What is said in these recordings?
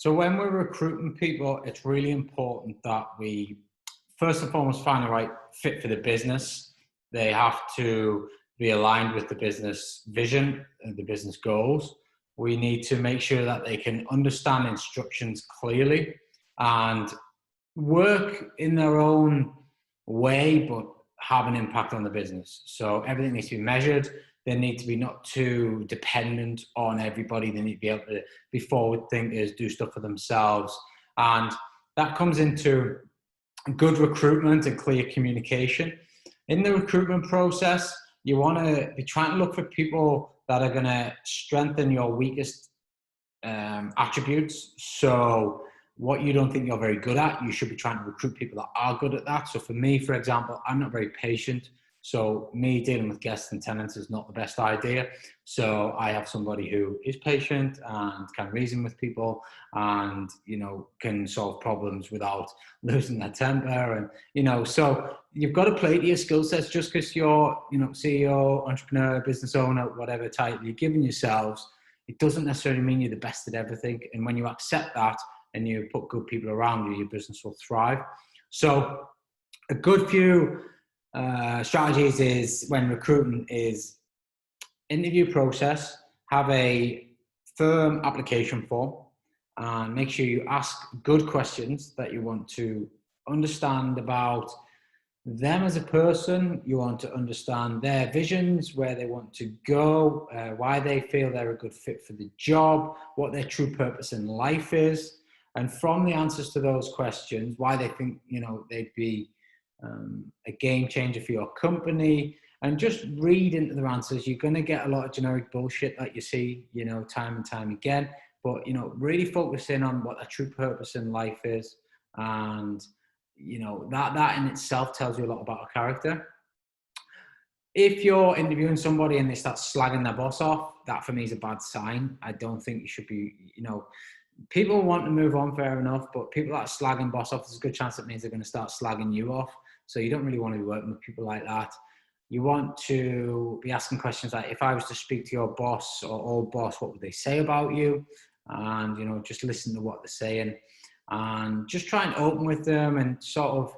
So when we're recruiting people, it's really important that we first and foremost find the right fit for the business. They have to be aligned with the business vision and the business goals. We need to make sure that they can understand instructions clearly and work in their own way, but have an impact on the business. So everything needs to be measured. They need to be not too dependent on everybody. They need to be able to be forward thinkers, do stuff for themselves. And that comes into good recruitment and clear communication. In the recruitment process, you want to be trying to look for people that are going to strengthen your weakest attributes. So what you don't think you're very good at, you should be trying to recruit people that are good at that. So for me, for example, I'm not very patient. So me dealing with guests and tenants is not the best idea. So I have somebody who is patient and can reason with people and, you know, can solve problems without losing their temper. And, you know, so you've got to play to your skill sets. Just because you're, you know, CEO, entrepreneur, business owner, whatever title you're giving yourselves, it doesn't necessarily mean you're the best at everything. And when you accept that and you put good people around you, your business will thrive. So a good few strategies is when recruiting is interview process, have a firm application form and make sure you ask good questions that you want to understand about them as a person. You want to understand their visions, where they want to go, why they feel they're a good fit for the job, what their true purpose in life is. And from the answers to those questions, why they think, you know, they'd be a game changer for your company, and just read into their answers. You're going to get a lot of generic bullshit that you see, you know, time and time again, but, you know, really focus in on what their true purpose in life is. And, you know, that in itself tells you a lot about a character. If you're interviewing somebody and they start slagging their boss off, that for me is a bad sign. I don't think you should be, you know, people want to move on, fair enough, but people that are slagging boss off, there's a good chance it means they're going to start slagging you off. So you don't really want to be working with people like that. You want to be asking questions like, if I was to speak to your boss or old boss, what would they say about you? And, you know, just listen to what they're saying and just try and open with them, and sort of,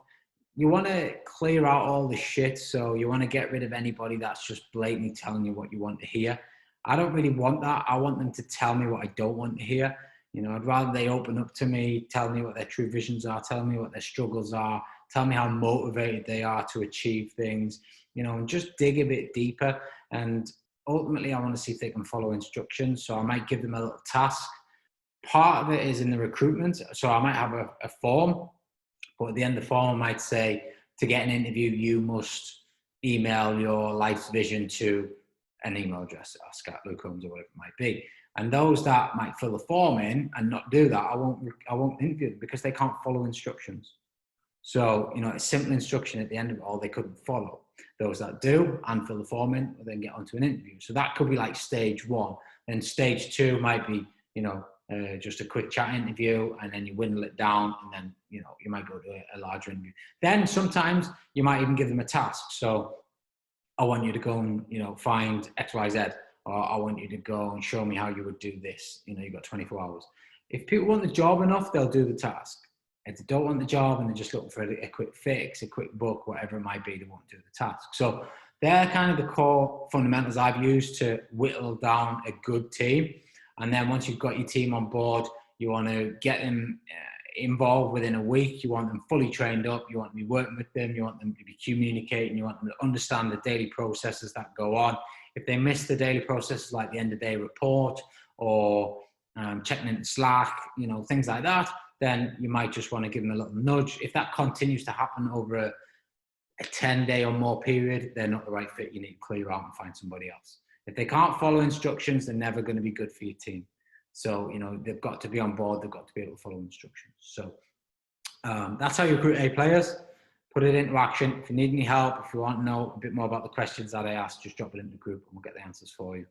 you want to clear out all the shit. So you want to get rid of anybody that's just blatantly telling you what you want to hear. I don't really want that. I want them to tell me what I don't want to hear. You know, I'd rather they open up to me, tell me what their true visions are, tell me what their struggles are, tell me how motivated they are to achieve things, you know, and just dig a bit deeper. And ultimately, I want to see if they can follow instructions. So I might give them a little task. Part of it is in the recruitment. So I might have a form, but at the end of the form, I might say, to get an interview, you must email your life's vision to an email address, Luke Holmes or whatever it might be. And those that might fill the form in and not do that, I won't interview them because they can't follow instructions. So, you know, a simple instruction at the end of it all, they couldn't follow. Those that do and fill the form in will then get onto an interview. So that could be like stage one. Then stage two might be, you know, just a quick chat interview, and then you whittle it down, and then, you know, you might go to a larger interview. Then sometimes you might even give them a task. So I want you to go and, you know, find X, Y, Z. Or I want you to go and show me how you would do this. You know, you've got 24 hours. If people want the job enough, they'll do the task. If they don't want the job and they're just looking for a quick fix, a quick book, whatever it might be, they won't do the task. So they're kind of the core fundamentals I've used to whittle down a good team. And then once you've got your team on board, you want to get them involved within a week. You want them fully trained up. You want to be working with them. You want them to be communicating. You want them to understand the daily processes that go on. If they miss the daily processes like the end of day report or checking into Slack, you know, things like that, then you might just want to give them a little nudge. If that continues to happen over a 10-day or more period, they're not the right fit. You need to clear out and find somebody else. If they can't follow instructions, they're never going to be good for your team. So, you know, they've got to be on board. They've got to be able to follow instructions. So that's how you recruit A players. Put it into action. If you need any help, if you want to know a bit more about the questions that I asked, just drop it in the group and we'll get the answers for you.